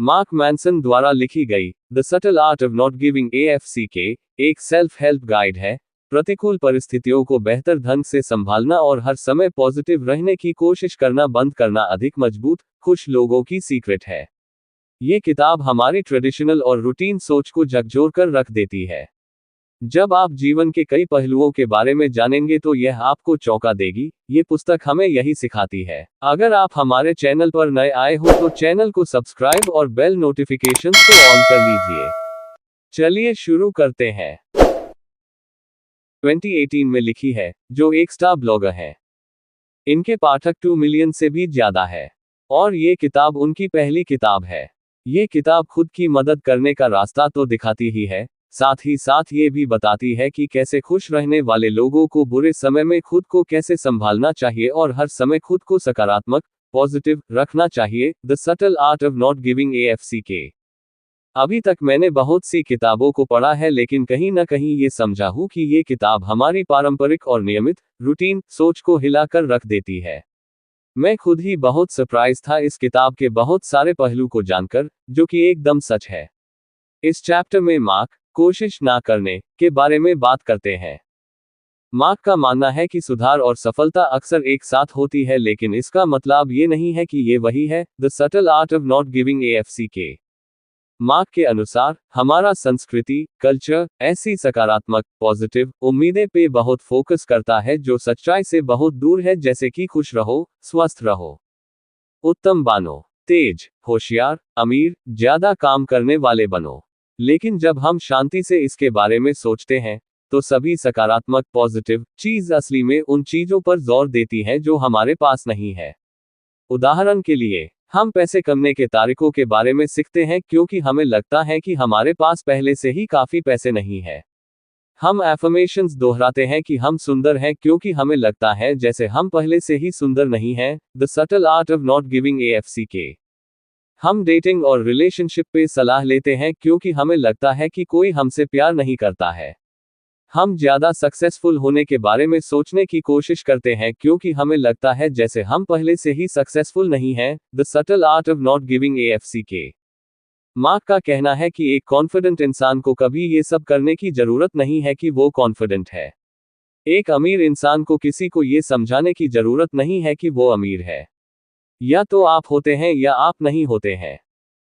Mark Manson द्वारा लिखी गई the subtle art of not giving AFCK एक सेल्फ हेल्प गाइड है। प्रतिकूल परिस्थितियों को बेहतर ढंग से संभालना और हर समय पॉजिटिव रहने की कोशिश करना बंद करना अधिक मजबूत, खुश लोगों की सीक्रेट है। ये किताब हमारी ट्रेडिशनल और रूटीन सोच को झकझोर कर रख देती है। जब आप जीवन के कई पहलुओं के बारे में जानेंगे तो यह आपको चौंका देगी। ये पुस्तक हमें यही सिखाती है। अगर आप हमारे चैनल पर नए आए हो तो चैनल को सब्सक्राइब और बेल नोटिफिकेशंस को ऑन कर लीजिए। चलिए शुरू करते हैं। 2018 में लिखी है, जो एक स्टार ब्लॉगर है। इनके पाठक 2 मिलियन से भी ज्यादा है और ये किताब उनकी पहली किताब है। ये किताब खुद की मदद करने का रास्ता तो दिखाती ही है, साथ ही साथ ये भी बताती है कि कैसे खुश रहने वाले लोगों को बुरे समय में खुद को कैसे संभालना चाहिए और हर समय खुद को सकारात्मक, पॉजिटिव रखना चाहिए। The subtle art of not giving AFCK। अभी तक मैंने बहुत सी किताबों को पढ़ा है, लेकिन कहीं ना कहीं ये समझा हूं कि ये किताब हमारी पारंपरिक और नियमित रूटीन सोच को हिलाकर रख देती है। मैं खुद ही बहुत सरप्राइज था इस किताब के बहुत सारे पहलू को जानकर, जो कि एकदम सच है। इस चैप्टर में मार्क कोशिश ना करने के बारे में बात करते हैं। मार्क का मानना है कि सुधार और सफलता अक्सर एक साथ होती है, लेकिन इसका मतलब ये नहीं है कि ये वही है। The subtle art of not giving AFCK। Mark के अनुसार हमारा संस्कृति, कल्चर ऐसी सकारात्मक, पॉजिटिव उम्मीदें पे बहुत फोकस करता है जो सच्चाई से बहुत दूर है, जैसे कि खुश रहो, स्वस्थ रहो, उत्तम बनो, तेज, होशियार, अमीर, ज्यादा काम करने वाले बनो। लेकिन जब हम शांति से इसके बारे में सोचते हैं तो सभी सकारात्मक, पॉजिटिव चीज असली में उन चीजों पर जोर देती हैं जो हमारे पास नहीं है। उदाहरण के लिए, हम पैसे कमाने के तरीकों के बारे में सीखते हैं क्योंकि हमें लगता है कि हमारे पास पहले से ही काफी पैसे नहीं है। हम एफर्मेशंस दोहराते हैं कि हम सुंदर हैं क्योंकि हमें लगता है जैसे हम पहले से ही सुंदर नहीं हैं। The subtle art of not giving AFCK। हम डेटिंग और रिलेशनशिप पे सलाह लेते हैं क्योंकि हमें लगता है कि कोई हमसे प्यार नहीं करता है। हम ज्यादा सक्सेसफुल होने के बारे में सोचने की कोशिश करते हैं क्योंकि हमें लगता है जैसे हम पहले से ही सक्सेसफुल नहीं हैं। The subtle art of not giving AFCK। Mark का कहना है कि एक कॉन्फिडेंट इंसान को कभी ये सब करने की जरूरत नहीं है कि वो कॉन्फिडेंट है। एक अमीर इंसान को किसी को ये समझाने की जरूरत नहीं है कि वो अमीर है। या तो आप होते हैं या आप नहीं होते हैं।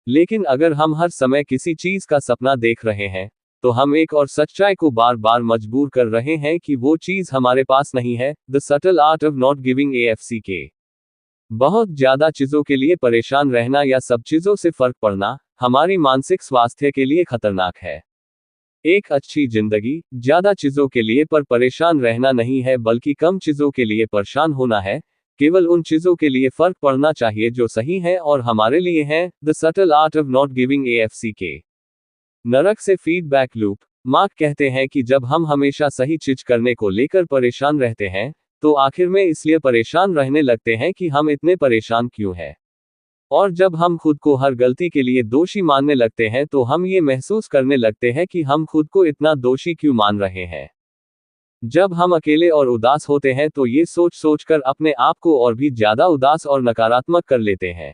लेकिन अगर हम हर समय किसी चीज का सपना देख रहे हैं तो हम एक और सच्चाई को बार बार मजबूर कर रहे हैं कि वो चीज हमारे पास नहीं है। The subtle art of not giving AFCK। बहुत ज्यादा चीजों के लिए परेशान रहना या सब चीजों से फर्क पड़ना हमारी मानसिक स्वास्थ्य के लिए खतरनाक है। एक अच्छी जिंदगी ज्यादा चीजों के लिए पर परेशान रहना नहीं है, बल्कि कम चीजों के लिए परेशान होना है। केवल उन चीजों के लिए फर्क पड़ना चाहिए जो सही है और हमारे लिए हैं। The subtle art of not giving AFCK। नरक से फीडबैक लूप। मार्क कहते हैं कि जब हम हमेशा सही चीज करने को लेकर परेशान रहते हैं तो आखिर में इसलिए परेशान रहने लगते हैं कि हम इतने परेशान क्यों हैं। और जब हम खुद को हर गलती के लिए दोषी मानने लगते हैं तो हम ये महसूस करने लगते हैं कि हम खुद को इतना दोषी क्यों मान रहे हैं। जब हम अकेले और उदास होते हैं तो ये सोच सोचकर अपने आप को और भी ज्यादा उदास और नकारात्मक कर लेते हैं।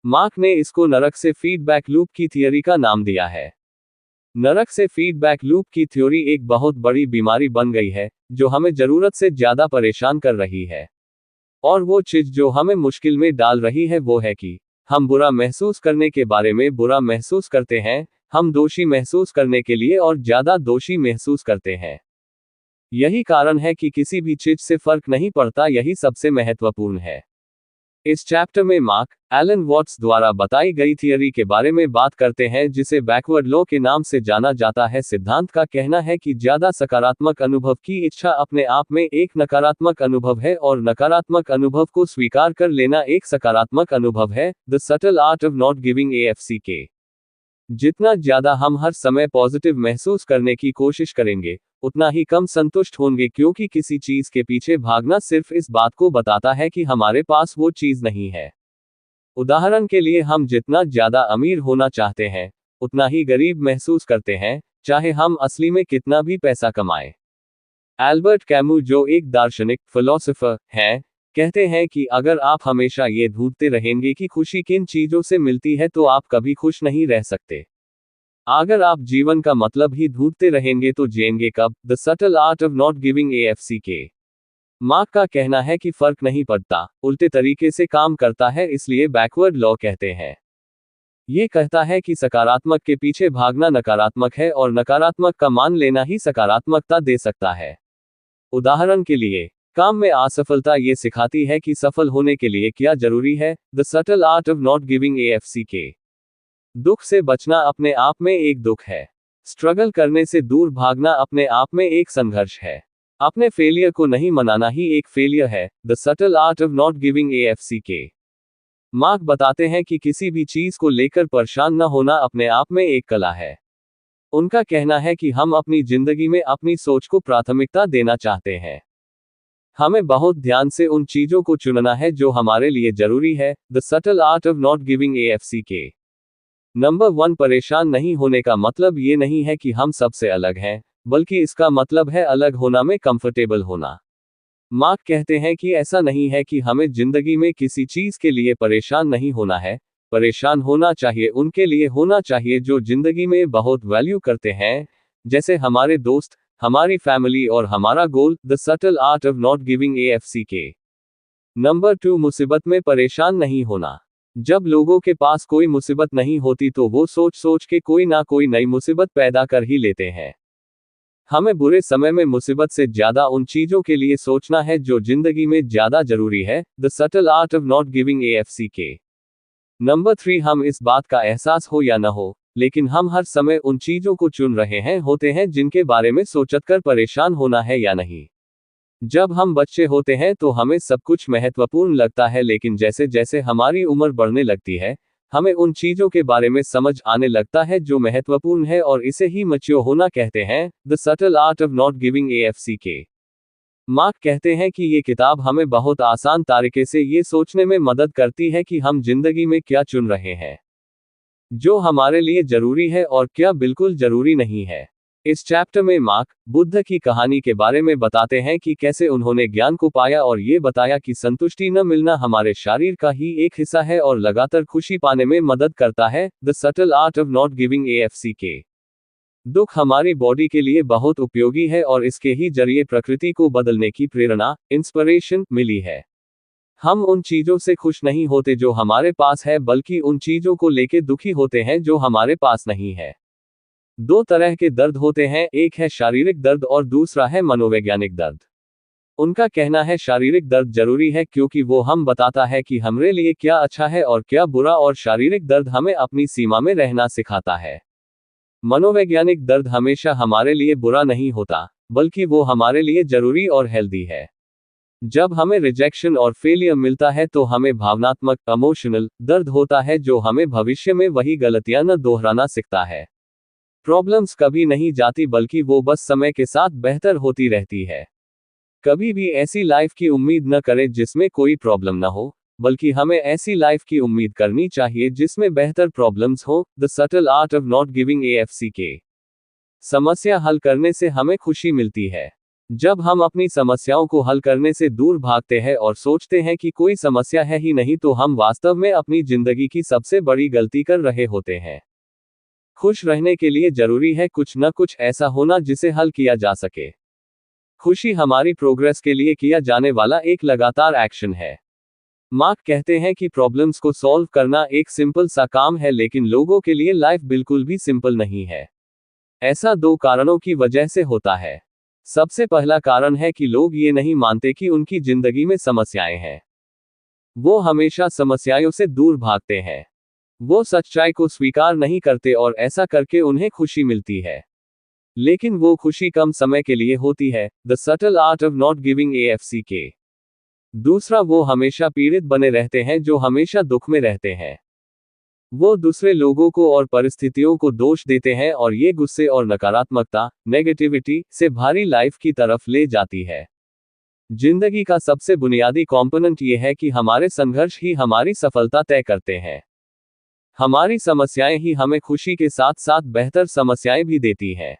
मार्क ने इसको नरक से फीडबैक लूप की थियरी का नाम दिया है। नरक से फीडबैक लूप की थ्योरी एक बहुत बड़ी बीमारी बन गई है जो हमें जरूरत से ज्यादा परेशान कर रही है। और वो चीज जो हमें मुश्किल में डाल रही है वो है कि हम बुरा महसूस करने के बारे में बुरा महसूस करते हैं। हम दोषी महसूस करने के लिए और ज्यादा दोषी महसूस करते हैं। यही कारण है कि किसी भी चीज से फर्क नहीं पड़ता, यही सबसे महत्वपूर्ण है। इस चैप्टर में मार्क एलन वॉट्स द्वारा बताई गई थियरी के बारे में बात करते हैं जिसे बैकवर्ड लॉ के नाम से जाना जाता है। सिद्धांत का कहना है कि ज्यादा सकारात्मक अनुभव की इच्छा अपने आप में एक नकारात्मक अनुभव है और नकारात्मक अनुभव को स्वीकार कर लेना एक सकारात्मक अनुभव है। The subtle art of not giving AFCK। जितना ज्यादा हम हर समय पॉजिटिव महसूस करने की कोशिश करेंगे उतना ही कम संतुष्ट होंगे, क्योंकि किसी चीज के पीछे भागना सिर्फ इस बात को बताता है कि हमारे पास वो चीज नहीं है। उदाहरण के लिए, हम जितना ज्यादा अमीर होना चाहते हैं उतना ही गरीब महसूस करते हैं, चाहे हम असली में कितना भी पैसा कमाएं। एल्बर्ट कैमू, जो एक दार्शनिक फिलोसोफर हैं, कहते हैं कि अगर आप हमेशा ये ढूंढते रहेंगे कि खुशी किन चीजों से मिलती है तो आप कभी खुश नहीं रह सकते। अगर आप जीवन का मतलब ही ढूंढते रहेंगे तो जिएंगे कब? The subtle art of not giving AFC के मार्क का कहना है कि फर्क नहीं पड़ता, उल्टे तरीके से काम करता है, इसलिए बैकवर्ड लॉ कहते हैं। ये कहता है कि सकारात्मक के पीछे भागना नकारात्मक है और नकारात्मक का मान लेना ही सकारात्मकता दे सकता है। उदाहरण के लिए, काम में असफलता ये सिखाती है कि सफल होने के लिए क्या जरूरी है। The subtle art of not giving AFC के दुख से बचना अपने आप में एक दुख है। स्ट्रगल करने से दूर भागना अपने आप में एक संघर्ष है। अपने फेलियर को नहीं मनाना ही एक फेलियर है। The subtle art of not giving AFC के मार्क बताते हैं कि किसी भी चीज को लेकर परेशान न होना अपने आप में एक कला है। उनका कहना है कि हम अपनी जिंदगी में अपनी सोच को प्राथमिकता देना चाहते हैं। हमें बहुत ध्यान से उन चीजों को चुनना है जो हमारे लिए जरूरी है। The subtle art of not giving AFC के नंबर 1, परेशान नहीं होने का मतलब ये नहीं है कि हम सबसे अलग हैं, बल्कि इसका मतलब है अलग होना में कंफर्टेबल होना। मार्क कहते हैं कि ऐसा नहीं है कि हमें जिंदगी में किसी चीज के लिए परेशान नहीं होना है। परेशान होना चाहिए उनके लिए होना चाहिए जो जिंदगी में बहुत वैल्यू करते हैं, जैसे हमारे दोस्त, हमारी फैमिली और हमारा goal. The subtle art of not giving AFC के नंबर 2, मुसीबत में परेशान नहीं होना। जब लोगों के पास कोई मुसीबत नहीं होती तो वो सोच सोच के कोई ना कोई नई मुसीबत पैदा कर ही लेते हैं। हमें बुरे समय में मुसीबत से ज्यादा उन चीजों के लिए सोचना है जो जिंदगी में ज्यादा जरूरी है। The subtle art of not giving AFC के नंबर 3, हम इस बात का एहसास हो या न हो, लेकिन हम हर समय उन चीजों को चुन रहे हैं होते हैं जिनके बारे में सोचकर परेशान होना है या नहीं। जब हम बच्चे होते हैं तो हमें सब कुछ महत्वपूर्ण लगता है, लेकिन जैसे जैसे हमारी उम्र बढ़ने लगती है, हमें उन चीजों के बारे में समझ आने लगता है जो महत्वपूर्ण है, और इसे ही मैच्योर होना कहते हैं। The subtle art of not giving AFC के मार्क कहते हैं कि ये किताब हमें बहुत आसान तरीके से ये सोचने में मदद करती है कि हम जिंदगी में क्या चुन रहे हैं, जो हमारे लिए जरूरी है और क्या बिल्कुल जरूरी नहीं है। इस चैप्टर में मार्क बुद्ध की कहानी के बारे में बताते हैं कि कैसे उन्होंने ज्ञान को पाया और ये बताया कि संतुष्टि न मिलना हमारे शरीर का ही एक हिस्सा है और लगातार खुशी पाने में मदद करता है। The subtle art of not giving AFC के दुख हमारी बॉडी के लिए बहुत उपयोगी है और इसके ही जरिए प्रकृति को बदलने की प्रेरणा, इंस्पिरेशन मिली है। हम उन चीजों से खुश नहीं होते जो हमारे पास है, बल्कि उन चीजों को लेकर दुखी होते हैं जो हमारे पास नहीं है। 2 तरह के दर्द होते हैं, एक है शारीरिक दर्द और दूसरा है मनोवैज्ञानिक दर्द। उनका कहना है शारीरिक दर्द जरूरी है क्योंकि वो हम बताता है कि हमारे लिए क्या अच्छा है और क्या बुरा, और शारीरिक दर्द हमें अपनी सीमा में रहना सिखाता है। मनोवैज्ञानिक दर्द हमेशा हमारे लिए बुरा नहीं होता, बल्कि वो हमारे लिए जरूरी और हेल्दी है। जब हमें रिजेक्शन और फेलियर मिलता है तो हमें भावनात्मक इमोशनल दर्द होता है जो हमें भविष्य में वही गलतियां न दोहराना सिखाता है। प्रॉब्लम्स कभी नहीं जाती, बल्कि वो बस समय के साथ बेहतर होती रहती है। कभी भी ऐसी लाइफ की उम्मीद न करें जिसमें कोई प्रॉब्लम न हो, बल्कि हमें ऐसी लाइफ की उम्मीद करनी चाहिए जिसमें बेहतर प्रॉब्लम्स हो। The subtle art of not giving AFC के समस्या हल करने से हमें खुशी मिलती है। जब हम अपनी समस्याओं को हल करने से दूर भागते हैं और सोचते हैं कि कोई समस्या है ही नहीं, तो हम वास्तव में अपनी जिंदगी की सबसे बड़ी गलती कर रहे होते हैं। खुश रहने के लिए जरूरी है कुछ न कुछ ऐसा होना जिसे हल किया जा सके। खुशी हमारी प्रोग्रेस के लिए किया जाने वाला एक लगातार एक्शन है। मार्क कहते हैं कि प्रॉब्लम्स को सॉल्व करना एक सिंपल सा काम है, लेकिन लोगों के लिए लाइफ बिल्कुल भी सिंपल नहीं है। ऐसा 2 कारणों की वजह से होता है। सबसे पहला कारण है कि लोग ये नहीं मानते कि उनकी जिंदगी में समस्याएं हैं। वो हमेशा समस्याओं से दूर भागते हैं। वो सच्चाई को स्वीकार नहीं करते और ऐसा करके उन्हें खुशी मिलती है, लेकिन वो खुशी कम समय के लिए होती है। The subtle art of not giving AFC के दूसरा, वो हमेशा पीड़ित बने रहते हैं जो हमेशा दुख में रहते हैं। वो दूसरे लोगों को और परिस्थितियों को दोष देते हैं और ये गुस्से और नकारात्मकता, नेगेटिविटी से भारी लाइफ की तरफ ले जाती है। जिंदगी का सबसे बुनियादी कंपोनेंट ये है कि हमारे संघर्ष ही हमारी सफलता तय करते हैं। हमारी समस्याएं ही हमें खुशी के साथ साथ बेहतर समस्याएं भी देती हैं।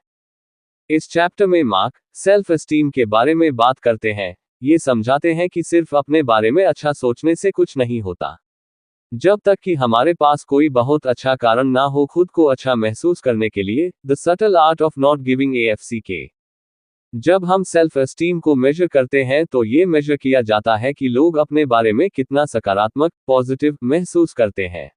इस चैप्टर में मार्क सेल्फ एस्टीम के बारे में बात करते हैं, ये समझाते हैं कि सिर्फ अपने बारे में अच्छा सोचने से कुछ नहीं होता। जब तक कि हमारे पास कोई बहुत अच्छा कारण ना हो खुद को अच्छा महसूस करने के लिए। The subtle art of not giving AFCK। जब हम सेल्फ एस्टीम को मेजर करते हैं तो ये मेजर किया जाता है कि लोग अपने बारे में कितना सकारात्मक पॉजिटिव महसूस करते हैं।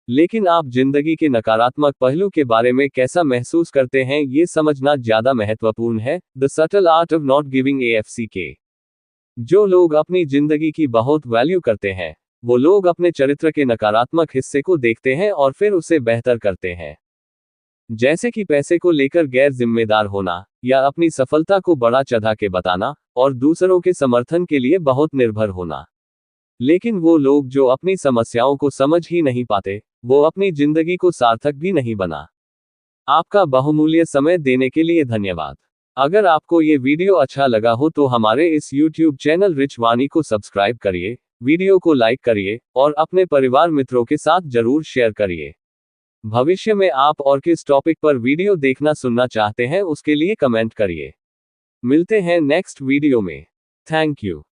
लेकिन आप जिंदगी के नकारात्मक पहलू के बारे में कैसा महसूस करते हैं ये समझना ज्यादा महत्वपूर्ण है। The subtle art of not giving AFCK। जो लोग अपनी जिंदगी की बहुत वैल्यू करते हैं वो लोग अपने चरित्र के नकारात्मक हिस्से को देखते हैं और फिर उसे बेहतर करते हैं। जैसे कि पैसे को लेकर गैर जिम्मेदार होना, या अपनी सफलता को बड़ा चढ़ा के बताना, और दूसरों के समर्थन के लिए बहुत निर्भर होना। लेकिन वो लोग जो अपनी समस्याओं को समझ ही नहीं पाते, वो अपनी जिंदगी को सार्थक भी नहीं बना। आपका बहुमूल्य समय देने के लिए धन्यवाद। अगर आपको ये वीडियो अच्छा लगा हो तो हमारे इस YouTube चैनल रिच वाणी को सब्सक्राइब करिए, वीडियो को लाइक करिए, और अपने परिवार मित्रों के साथ जरूर शेयर करिए। भविष्य में आप और किस टॉपिक पर वीडियो देखना सुनना चाहते हैं उसके लिए कमेंट करिए। मिलते हैं नेक्स्ट वीडियो में। Thank you.